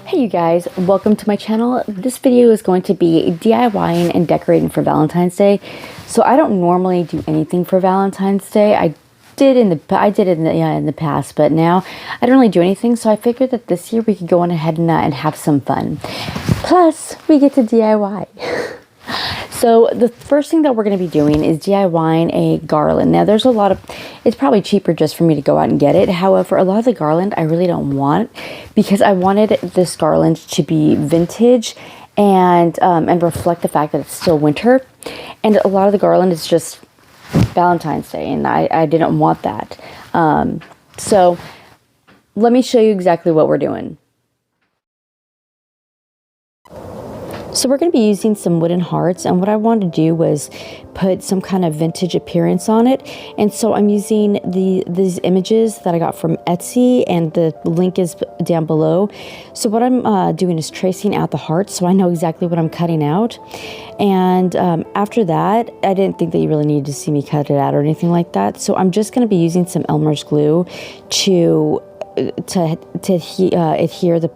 Hey you guys, welcome to my channel. This video is going to be DIYing and decorating for Valentine's Day. So I don't normally do anything for Valentine's Day. I did in the past, but now I don't really do anything. So I figured that this year we could go on ahead and have some fun. Plus, we get to DIY. So the first thing that we're going to be doing is DIYing a garland. Now there's it's probably cheaper just for me to go out and get it. However, a lot of the garland I really don't want because I wanted this garland to be vintage and reflect the fact that it's still winter. And a lot of the garland is just Valentine's Day, and I didn't want that. So let me show you exactly what we're doing. So we're going to be using some wooden hearts, and what I wanted to do was put some kind of vintage appearance on it. And so I'm using these images that I got from Etsy, and the link is down below. So what I'm doing is tracing out the hearts so I know exactly what I'm cutting out. And after that, I didn't think that you really needed to see me cut it out or anything like that. So I'm just going to be using some Elmer's glue to adhere the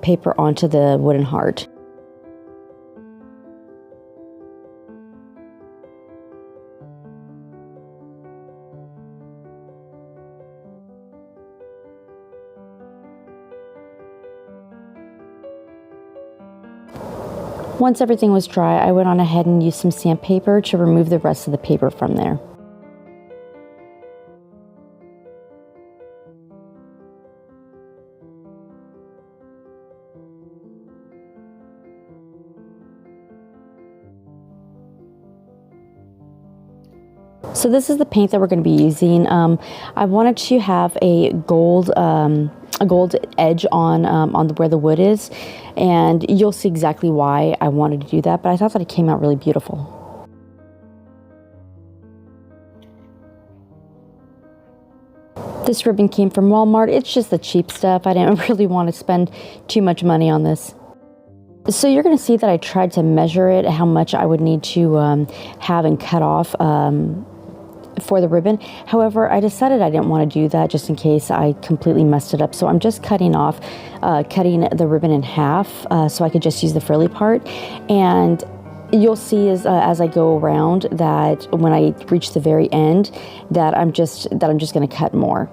paper onto the wooden heart. Once everything was dry, I went on ahead and used some sandpaper to remove the rest of the paper from there. So this is the paint that we're going to be using. I wanted to have a gold edge on where the wood is, and you'll see exactly why I wanted to do that, but I thought that it came out really beautiful. This ribbon came from Walmart. It's just the cheap stuff. I didn't really want to spend too much money on this. So you're going to see that I tried to measure it, how much I would need to have and cut off for the ribbon. However, I decided I didn't want to do that just in case I completely messed it up. So I'm just cutting the ribbon in half so I could just use the frilly part. And you'll see as I go around that when I reach the very end that I'm just going to cut more.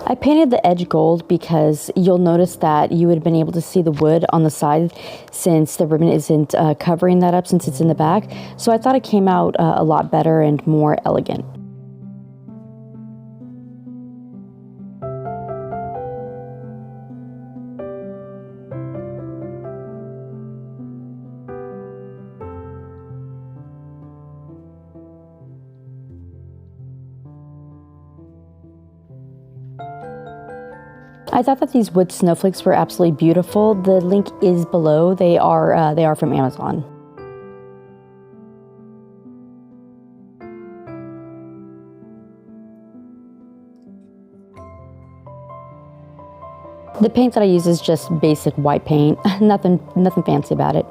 I painted the edge gold because you'll notice that you would have been able to see the wood on the side since the ribbon isn't covering that up since it's in the back. So I thought it came out a lot better and more elegant. I thought that these wood snowflakes were absolutely beautiful. The link is below. They are from Amazon. The paint that I use is just basic white paint. Nothing fancy about it.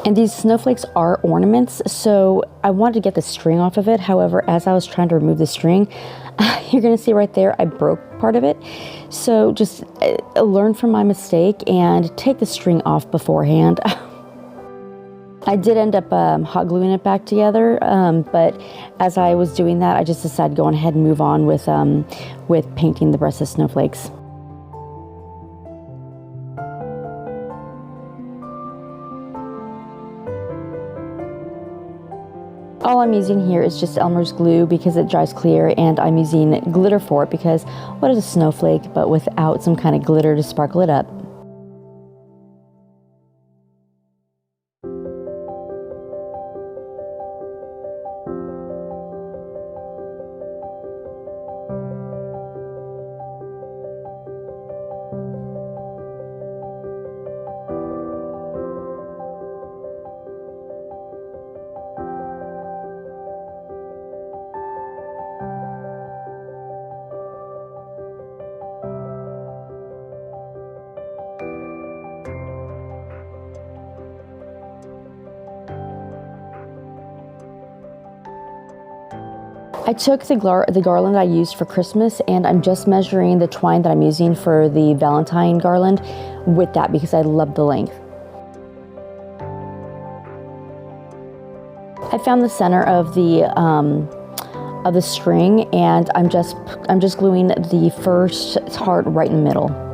And these snowflakes are ornaments, so I wanted to get the string off of it. However, as I was trying to remove the string, you're going to see right there, I broke part of it. So just learn from my mistake and take the string off beforehand. I did end up hot gluing it back together, but as I was doing that, I just decided to go ahead and move on with painting the rest of the snowflakes. All I'm using here is just Elmer's glue because it dries clear, and I'm using glitter for it because what is a snowflake but without some kind of glitter to sparkle it up? I took the garland I used for Christmas, and I'm just measuring the twine that I'm using for the Valentine garland with that because I love the length. I found the center of the string, and I'm just gluing the first heart right in the middle.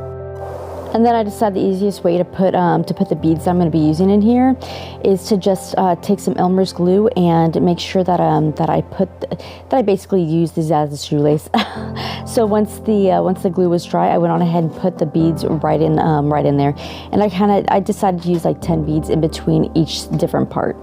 And then I decided the easiest way to put the beads I'm going to be using in here is to just take some Elmer's glue and make sure that I basically use this as a shoelace. So once the glue was dry, I went on ahead and put the beads right in there, and I decided to use like 10 beads in between each different part.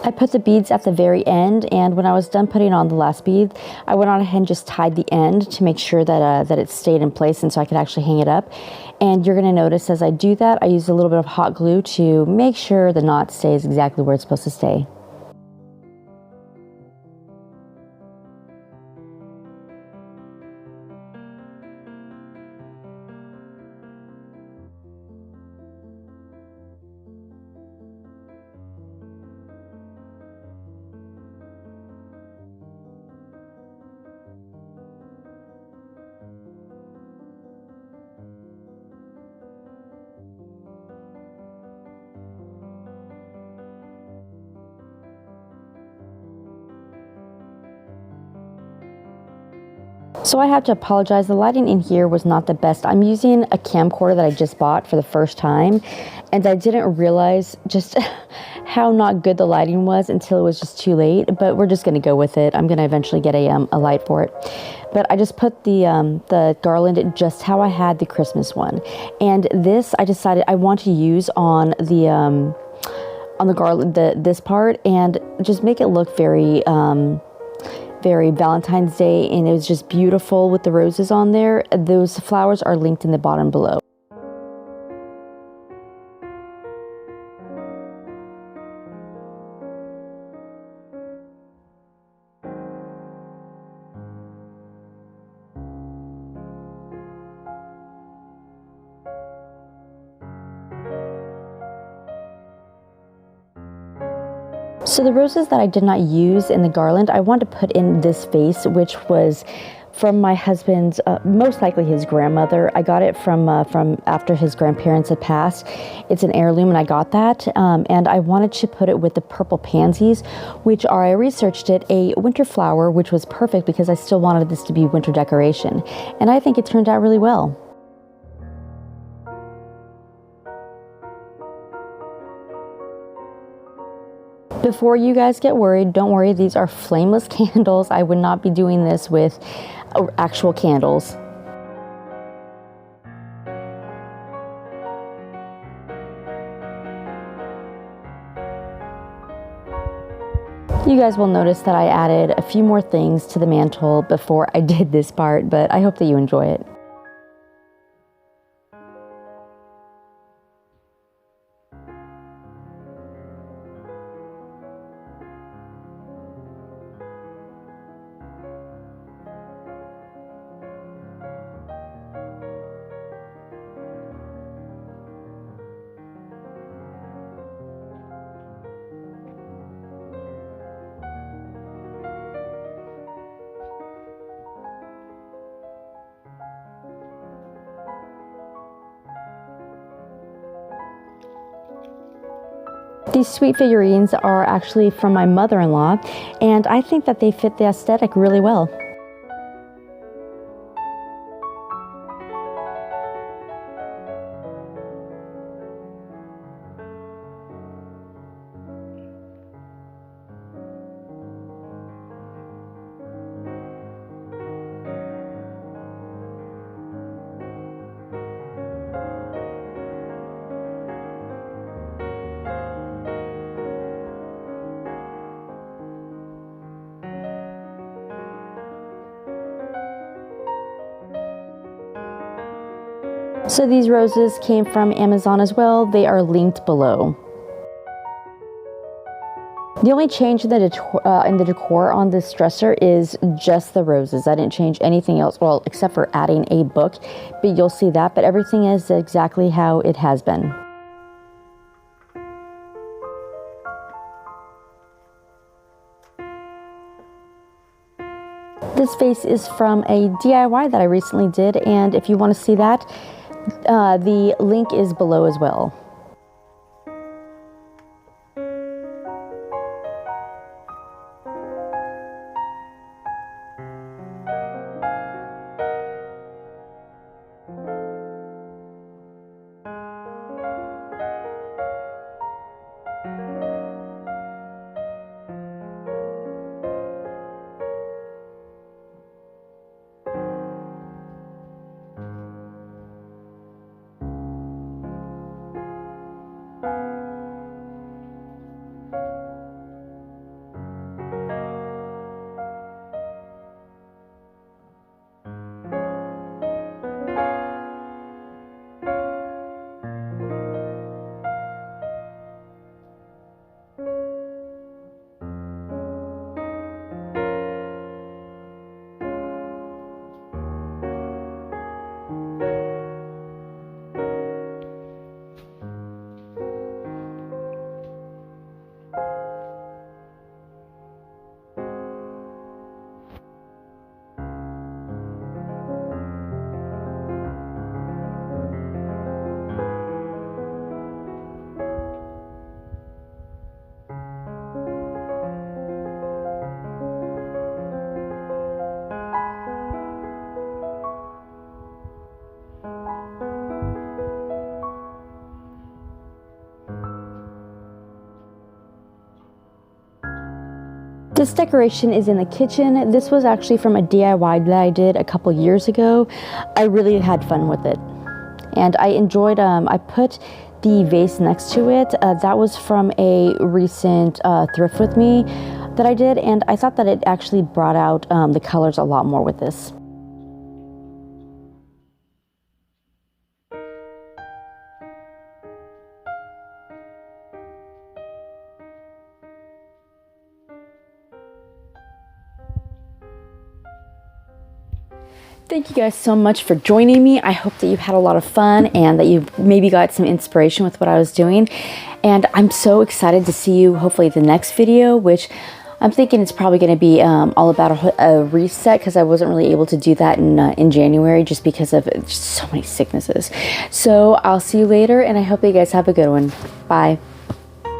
I put the beads at the very end, and when I was done putting on the last bead, I went on ahead and just tied the end to make sure that it stayed in place and so I could actually hang it up. And you're going to notice as I do that, I use a little bit of hot glue to make sure the knot stays exactly where it's supposed to stay. So I have to apologize, the lighting in here was not the best. I'm using a camcorder that I just bought for the first time, and I didn't realize just how not good the lighting was until it was just too late, but we're just gonna go with it. I'm gonna eventually get a light for it. But I just put the garland just how I had the Christmas one. And this, I decided I want to use on the garland, this part, and just make it look very Valentine's Day, and it was just beautiful with the roses on there. Those flowers are linked in the bottom below. So the roses that I did not use in the garland, I wanted to put in this vase, which was from my husband's, most likely his grandmother. I got it from after his grandparents had passed. It's an heirloom, and I got that. And I wanted to put it with the purple pansies, which are, I researched it, a winter flower, which was perfect because I still wanted this to be winter decoration. And I think it turned out really well. Before you guys get worried, don't worry, these are flameless candles. I would not be doing this with actual candles. You guys will notice that I added a few more things to the mantle before I did this part, but I hope that you enjoy it. These sweet figurines are actually from my mother-in-law, and I think that they fit the aesthetic really well. So these roses came from Amazon as well. They are linked below. The only change in the decor on this dresser is just the roses. I didn't change anything else, well, except for adding a book, but you'll see that, but everything is exactly how it has been. This vase is from a DIY that I recently did, and if you want to see that, the link is below as well. This decoration is in the kitchen. This was actually from a DIY that I did a couple years ago. I really had fun with it. And I enjoyed, I put the vase next to it. That was from a recent thrift with me that I did. And I thought that it actually brought out the colors a lot more with this. Thank you guys so much for joining me. I hope that you had a lot of fun and that you maybe got some inspiration with what I was doing. And I'm so excited to see you hopefully the next video, which I'm thinking it's probably going to be all about a reset, because I wasn't really able to do that in January just because of just so many sicknesses. So I'll see you later, and I hope you guys have a good one. Bye.